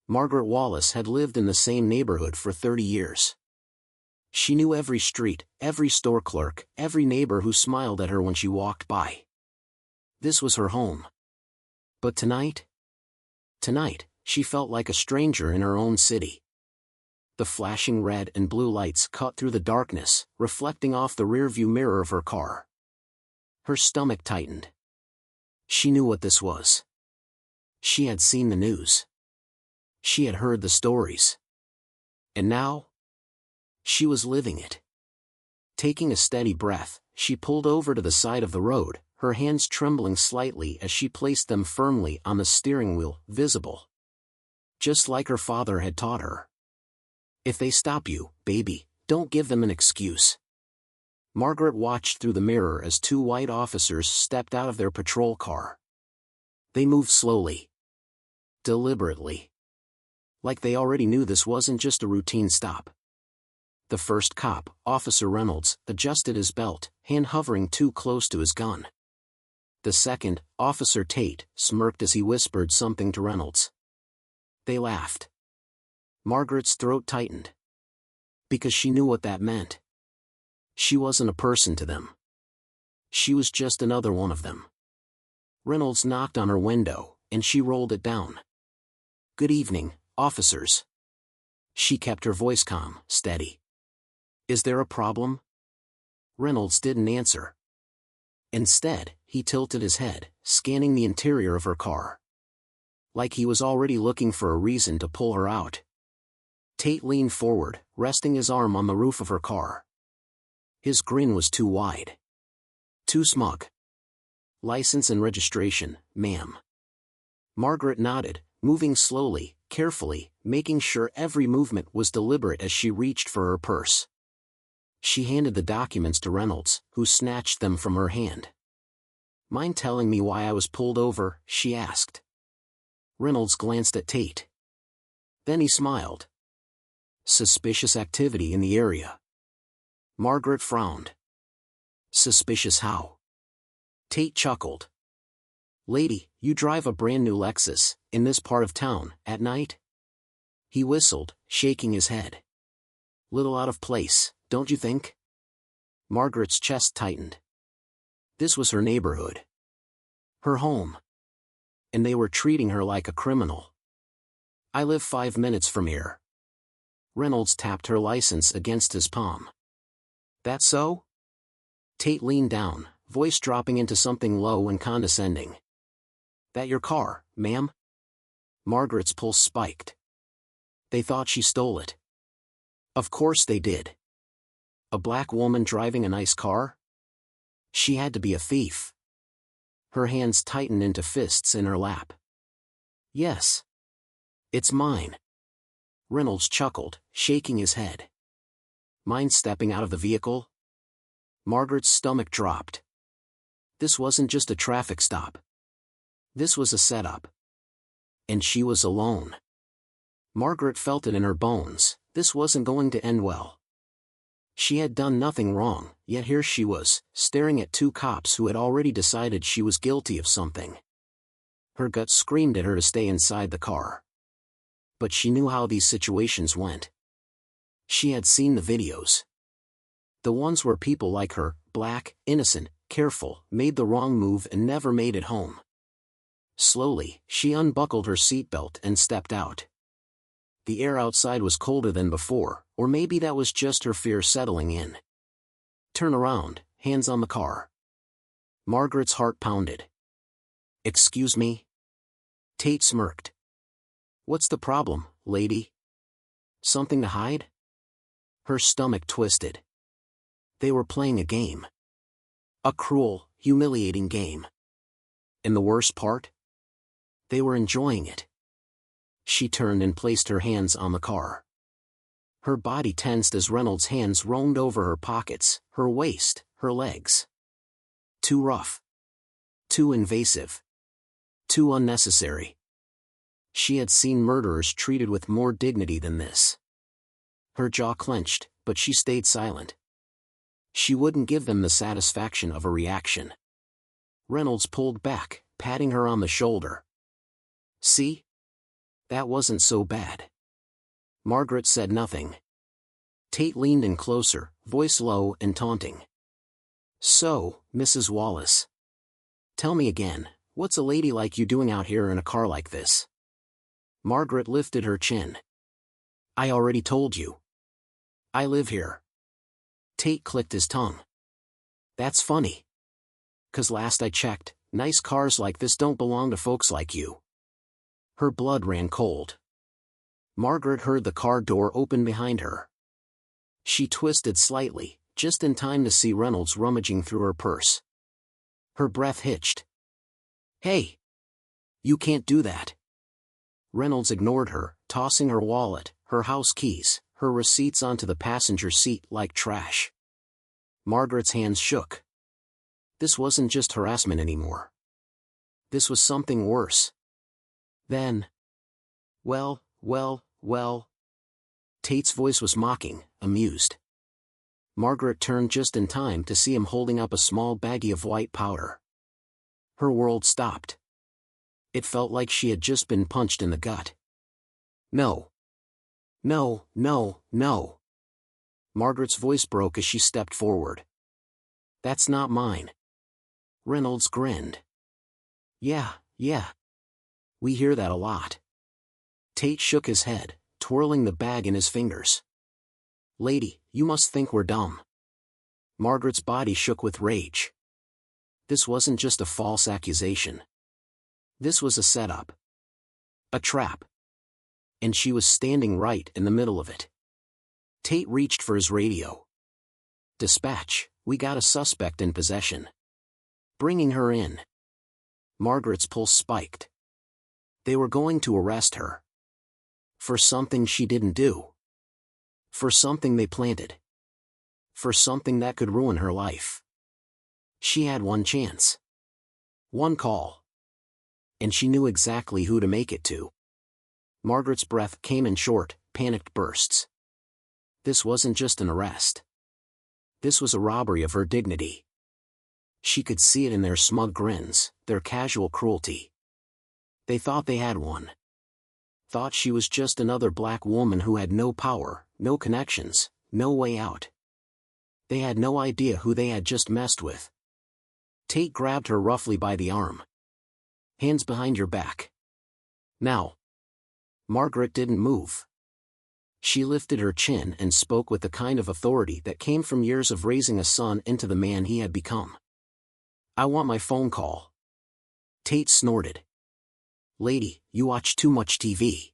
Margaret Wallace had lived in the same neighborhood for 30 years. She knew every street, every store clerk, every neighbor who smiled at her when she walked by. This was her home. But tonight, she felt like a stranger in her own city. The flashing red and blue lights cut through the darkness, reflecting off the rearview mirror of her car. Her stomach tightened. She knew what this was. She had seen the news. She had heard the stories. And now, she was living it. Taking a steady breath, she pulled over to the side of the road, her hands trembling slightly as she placed them firmly on the steering wheel, visible. Just like her father had taught her. If they stop you, baby, don't give them an excuse. Margaret watched through the mirror as two white officers stepped out of their patrol car. They moved slowly. Deliberately. Like they already knew this wasn't just a routine stop. The first cop, Officer Reynolds, adjusted his belt, hand hovering too close to his gun. The second, Officer Tate, smirked as he whispered something to Reynolds. They laughed. Margaret's throat tightened. Because she knew what that meant. She wasn't a person to them. She was just another one of them. Reynolds knocked on her window, and she rolled it down. "Good evening, officers." She kept her voice calm, steady. "Is there a problem?" Reynolds didn't answer. Instead, he tilted his head, scanning the interior of her car. Like he was already looking for a reason to pull her out. Tate leaned forward, resting his arm on the roof of her car. His grin was too wide. Too smug. "License and registration, ma'am." Margaret nodded, moving slowly, carefully, making sure every movement was deliberate as she reached for her purse. She handed the documents to Reynolds, who snatched them from her hand. "Mind telling me why I was pulled over?" she asked. Reynolds glanced at Tate. Then he smiled. "Suspicious activity in the area." Margaret frowned. "Suspicious how?" Tate chuckled. "Lady, you drive a brand new Lexus, in this part of town, at night?" He whistled, shaking his head. "Little out of place, don't you think?" Margaret's chest tightened. This was her neighborhood. Her home. And they were treating her like a criminal. "I live 5 minutes from here." Reynolds tapped her license against his palm. "That so?" Tate leaned down, voice dropping into something low and condescending. "That your car, ma'am?" Margaret's pulse spiked. They thought she stole it. Of course they did. A black woman driving a nice car? She had to be a thief. Her hands tightened into fists in her lap. "Yes. It's mine." Reynolds chuckled, shaking his head. "Mind stepping out of the vehicle?" Margaret's stomach dropped. This wasn't just a traffic stop. This was a setup. And she was alone. Margaret felt it in her bones, this wasn't going to end well. She had done nothing wrong, yet here she was, staring at two cops who had already decided she was guilty of something. Her gut screamed at her to stay inside the car. But she knew how these situations went. She had seen the videos. The ones where people like her, black, innocent, careful, made the wrong move and never made it home. Slowly, she unbuckled her seatbelt and stepped out. The air outside was colder than before, or maybe that was just her fear settling in. "Turn around, hands on the car." Margaret's heart pounded. "Excuse me?" Tate smirked. "What's the problem, lady? Something to hide?" Her stomach twisted. They were playing a game. A cruel, humiliating game. And the worst part? They were enjoying it. She turned and placed her hands on the car. Her body tensed as Reynolds' hands roamed over her pockets, her waist, her legs. Too rough. Too invasive. Too unnecessary. She had seen murderers treated with more dignity than this. Her jaw clenched, but she stayed silent. She wouldn't give them the satisfaction of a reaction. Reynolds pulled back, patting her on the shoulder. "See? That wasn't so bad. Margaret said nothing. Tate leaned in closer, voice low and taunting. So, Mrs. Wallace. Tell me again, what's a lady like you doing out here in a car like this? Margaret lifted her chin. I already told you. I live here. Tate clicked his tongue. That's funny. 'Cause last I checked, nice cars like this don't belong to folks like you. Her blood ran cold. Margaret heard the car door open behind her. She twisted slightly, just in time to see Reynolds rummaging through her purse. Her breath hitched. Hey! You can't do that. Reynolds ignored her, tossing her wallet, her house keys, her receipts onto the passenger seat like trash. Margaret's hands shook. This wasn't just harassment anymore. This was something worse. Then... Well. Tate's voice was mocking, amused. Margaret turned just in time to see him holding up a small baggie of white powder. Her world stopped. It felt like she had just been punched in the gut. No. No. Margaret's voice broke as she stepped forward. That's not mine. Reynolds grinned. Yeah. We hear that a lot. Tate shook his head, twirling the bag in his fingers. Lady, you must think we're dumb. Margaret's body shook with rage. This wasn't just a false accusation. This was a setup. A trap. And she was standing right in the middle of it. Tate reached for his radio. Dispatch, we got a suspect in possession. Bringing her in. Margaret's pulse spiked. They were going to arrest her. For something she didn't do. For something they planted. For something that could ruin her life. She had one chance. One call. And she knew exactly who to make it to. Margaret's breath came in short, panicked bursts. This wasn't just an arrest. This was a robbery of her dignity. She could see it in their smug grins, their casual cruelty. They thought they had one. Thought she was just another black woman who had no power, no connections, no way out. They had no idea who they had just messed with. Tate grabbed her roughly by the arm. Hands behind your back. Now. Margaret didn't move. She lifted her chin and spoke with the kind of authority that came from years of raising a son into the man he had become. I want my phone call. Tate snorted. Lady, you watch too much TV.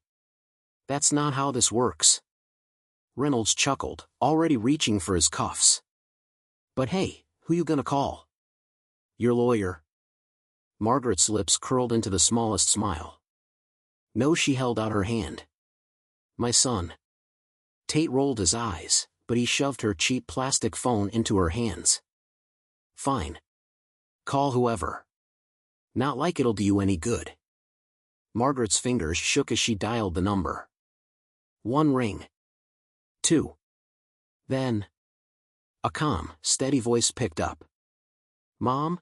That's not how this works. Reynolds chuckled, already reaching for his cuffs. But hey, who you gonna call? Your lawyer. Margaret's lips curled into the smallest smile. No, she held out her hand. My son. Tate rolled his eyes, but he shoved her cheap plastic phone into her hands. Fine. Call whoever. Not like it'll do you any good. Margaret's fingers shook as she dialed the number. 1 ring. 2. Then. A calm, steady voice picked up. Mom?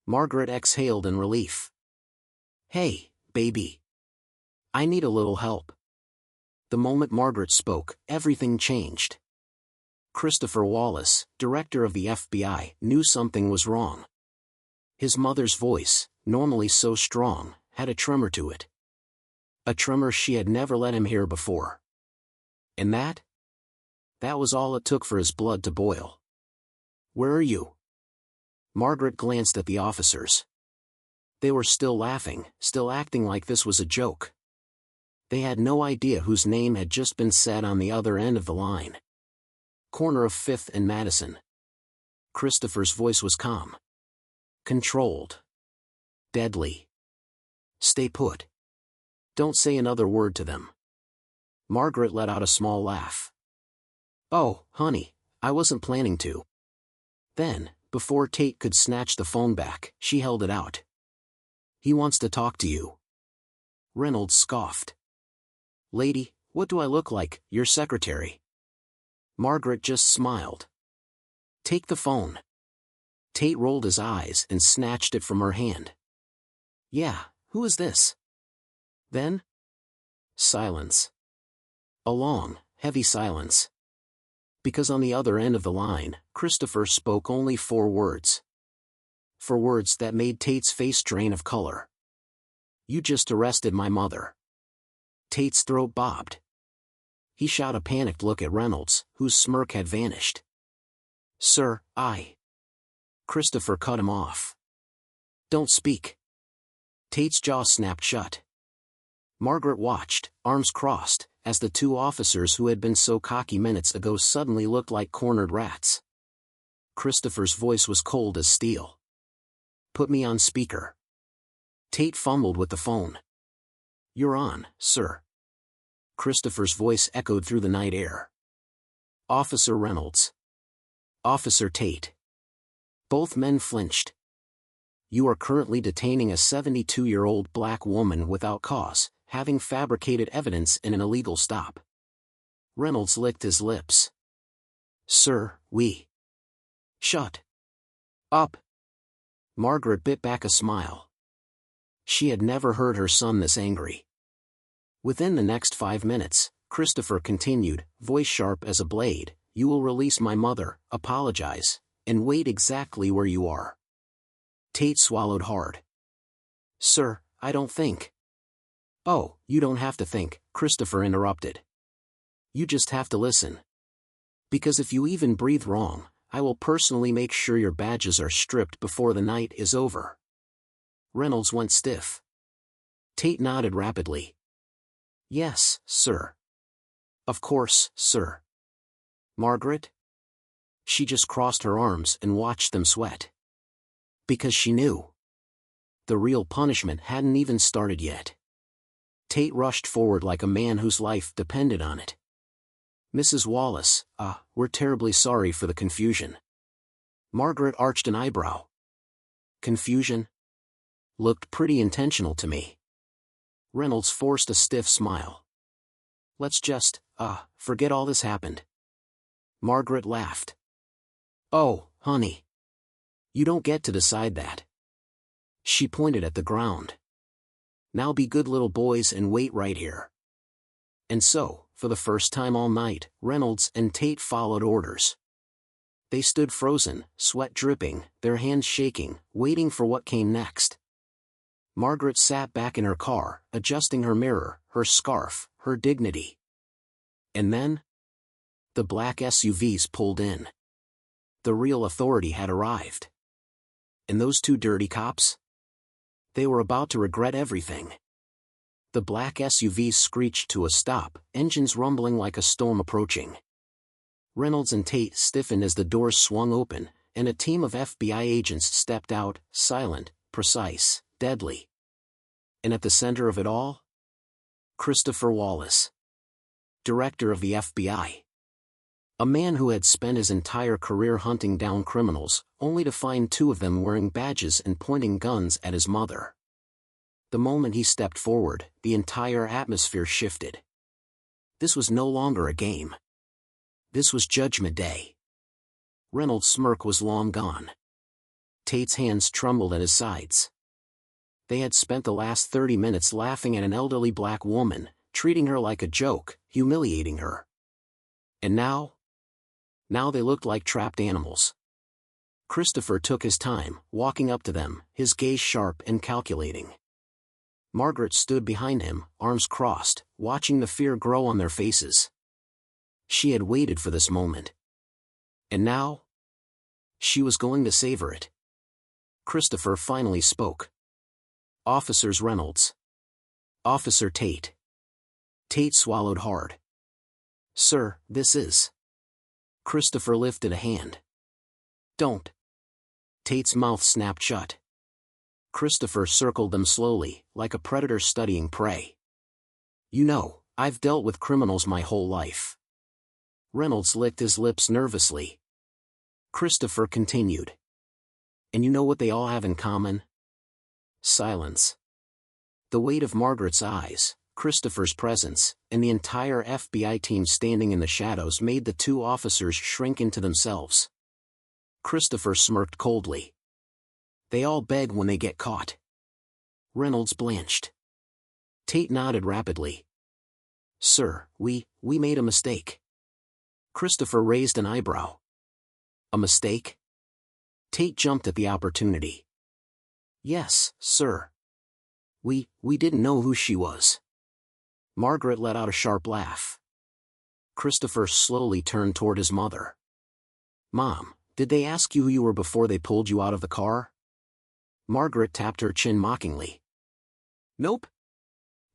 Margaret exhaled in relief. Hey, baby. I need a little help. The moment Margaret spoke, everything changed. Christopher Wallace, director of the FBI, knew something was wrong. His mother's voice, normally so strong, had a tremor to it. A tremor she had never let him hear before. And that? That was all it took for his blood to boil. Where are you? Margaret glanced at the officers. They were still laughing, still acting like this was a joke. They had no idea whose name had just been said on the other end of the line. Corner of 5th and Madison. Christopher's voice was calm. Controlled. Deadly. Stay put. Don't say another word to them. Margaret let out a small laugh. Oh, honey, I wasn't planning to. Then, before Tate could snatch the phone back, she held it out. He wants to talk to you. Reynolds scoffed. Lady, what do I look like, your secretary? Margaret just smiled. Take the phone. Tate rolled his eyes and snatched it from her hand. Yeah, who is this? Then? Silence. A long, heavy silence. Because on the other end of the line, Christopher spoke only 4 words. 4 words that made Tate's face drain of color. "You just arrested my mother." Tate's throat bobbed. He shot a panicked look at Reynolds, whose smirk had vanished. "Sir, Christopher cut him off. "Don't speak." Tate's jaw snapped shut. Margaret watched, arms crossed, as the 2 officers who had been so cocky minutes ago suddenly looked like cornered rats. Christopher's voice was cold as steel. "Put me on speaker." Tate fumbled with the phone. "You're on, sir." Christopher's voice echoed through the night air. "Officer Reynolds." "Officer Tate." Both men flinched. "You are currently detaining a 72-year-old black woman without cause, having fabricated evidence in an illegal stop." Reynolds licked his lips. "Sir, we..." "Shut up." Margaret bit back a smile. She had never heard her son this angry. Within the next 5 minutes, Christopher continued, voice sharp as a blade, "You will release my mother, apologize, and wait exactly where you are." Tate swallowed hard. "Sir, I don't think..." "Oh, you don't have to think," Christopher interrupted. "You just have to listen. Because if you even breathe wrong, I will personally make sure your badges are stripped before the night is over." Reynolds went stiff. Tate nodded rapidly. "Yes, sir." "Of course, sir." "Margaret?" She just crossed her arms and watched them sweat. Because she knew. The real punishment hadn't even started yet. Tate rushed forward like a man whose life depended on it. "Mrs. Wallace, we're terribly sorry for the confusion." Margaret arched an eyebrow. "Confusion? Looked pretty intentional to me." Reynolds forced a stiff smile. "Let's just, forget all this happened." Margaret laughed. "Oh, honey. You don't get to decide that." She pointed at the ground. "Now be good little boys and wait right here." And so, for the first time all night, Reynolds and Tate followed orders. They stood frozen, sweat dripping, their hands shaking, waiting for what came next. Margaret sat back in her car, adjusting her mirror, her scarf, her dignity. And then? The black SUVs pulled in. The real authority had arrived. And those 2 dirty cops? They were about to regret everything. The black SUVs screeched to a stop, engines rumbling like a storm approaching. Reynolds and Tate stiffened as the doors swung open, and a team of FBI agents stepped out, silent, precise, deadly. And at the center of it all? Christopher Wallace, director of the FBI. A man who had spent his entire career hunting down criminals, only to find 2 of them wearing badges and pointing guns at his mother. The moment he stepped forward, the entire atmosphere shifted. This was no longer a game. This was Judgment Day. Reynolds' smirk was long gone. Tate's hands trembled at his sides. They had spent the last 30 minutes laughing at an elderly black woman, treating her like a joke, humiliating her. And now? Now they looked like trapped animals. Christopher took his time, walking up to them, his gaze sharp and calculating. Margaret stood behind him, arms crossed, watching the fear grow on their faces. She had waited for this moment. And now? She was going to savor it. Christopher finally spoke. "Officers Reynolds. Officer Tate." Tate swallowed hard. "Sir, this is..." Christopher lifted a hand. "Don't." Tate's mouth snapped shut. Christopher circled them slowly, like a predator studying prey. "You know, I've dealt with criminals my whole life." Reynolds licked his lips nervously. Christopher continued. "And you know what they all have in common?" Silence. The weight of Margaret's eyes, Christopher's presence, and the entire FBI team standing in the shadows made the 2 officers shrink into themselves. Christopher smirked coldly. "They all beg when they get caught." Reynolds blanched. Tate nodded rapidly. Sir, we made a mistake. Christopher raised an eyebrow. A mistake? Tate jumped at the opportunity. Yes, sir. We didn't know who she was. Margaret let out a sharp laugh. Christopher slowly turned toward his mother. Mom, did they ask you who you were before they pulled you out of the car? Margaret tapped her chin mockingly. Nope.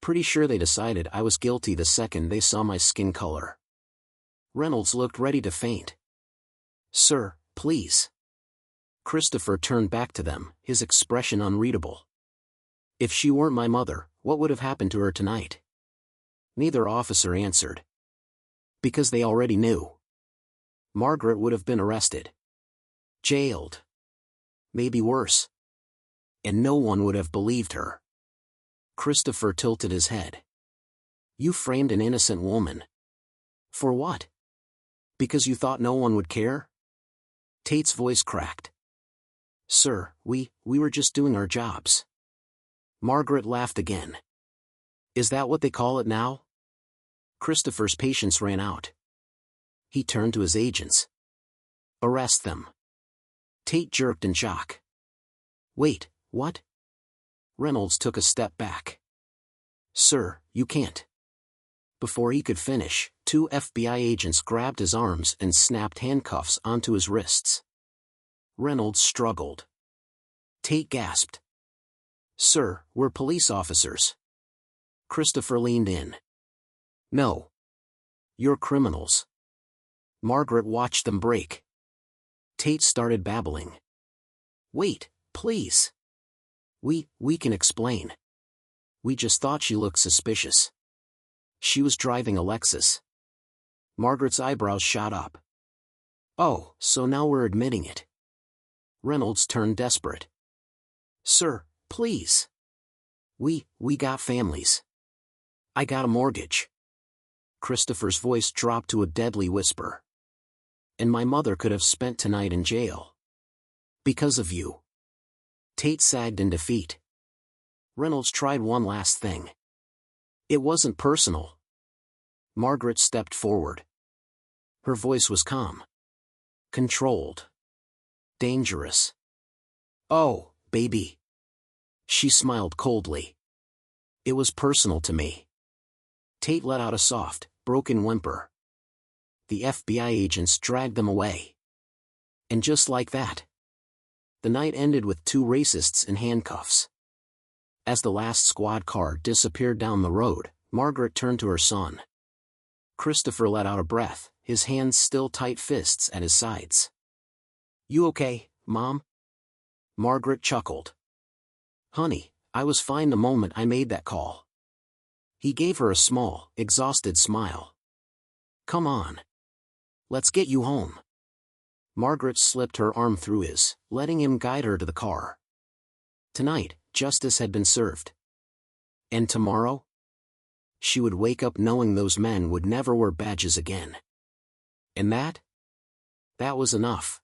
Pretty sure they decided I was guilty the second they saw my skin color. Reynolds looked ready to faint. Sir, please. Christopher turned back to them, his expression unreadable. If she weren't my mother, what would have happened to her tonight? Neither officer answered. Because they already knew. Margaret would have been arrested. Jailed. Maybe worse. And no one would have believed her. Christopher tilted his head. You framed an innocent woman. For what? Because you thought no one would care? Tate's voice cracked. Sir, we were just doing our jobs. Margaret laughed again. Is that what they call it now? Christopher's patience ran out. He turned to his agents. Arrest them. Tate jerked in shock. Wait, what? Reynolds took a step back. Sir, you can't. Before he could finish, 2 FBI agents grabbed his arms and snapped handcuffs onto his wrists. Reynolds struggled. Tate gasped. Sir, we're police officers. Christopher leaned in. No. You're criminals. Margaret watched them break. Tate started babbling. Wait, please. We can explain. We just thought she looked suspicious. She was driving a Lexus. Margaret's eyebrows shot up. Oh, so now we're admitting it. Reynolds turned desperate. Sir, please. We got families. I got a mortgage. Christopher's voice dropped to a deadly whisper. And my mother could have spent tonight in jail. Because of you. Tate sagged in defeat. Reynolds tried one last thing. It wasn't personal. Margaret stepped forward. Her voice was calm. Controlled. Dangerous. Oh, baby. She smiled coldly. It was personal to me. Tate let out a soft, broken whimper. The FBI agents dragged them away. And just like that, the night ended with 2 racists in handcuffs. As the last squad car disappeared down the road, Margaret turned to her son. Christopher let out a breath, his hands still tight fists at his sides. You okay, Mom? Margaret chuckled. Honey, I was fine the moment I made that call. He gave her a small, exhausted smile. Come on. Let's get you home. Margaret slipped her arm through his, letting him guide her to the car. Tonight, justice had been served. And tomorrow? She would wake up knowing those men would never wear badges again. And that? That was enough.